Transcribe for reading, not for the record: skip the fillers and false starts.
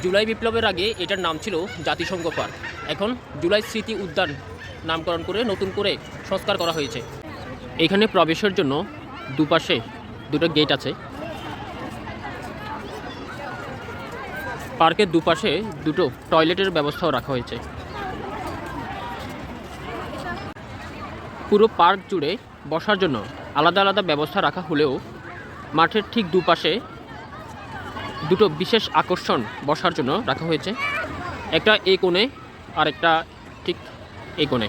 জুলাই বিপ্লবের আগে এটার নাম ছিল জাতিসংঘ পার্ক। এখন জুলাই স্মৃতি উদ্যান নামকরণ করে নতুন করে সংস্কার করা হয়েছে। এখানে প্রবেশের জন্য দুপাশে দুটো গেট আছে। পার্কের দুপাশে দুটো টয়লেটের ব্যবস্থাও রাখা হয়েছে। পুরো পার্ক জুড়ে বসার জন্য আলাদা আলাদা ব্যবস্থা রাখা হলেও মাঠের ঠিক দুপাশে দুটো বিশেষ আকর্ষণ বসার জন্য রাখা হয়েছে, একটা এই কোণে আর একটা ঠিক এই কোণে।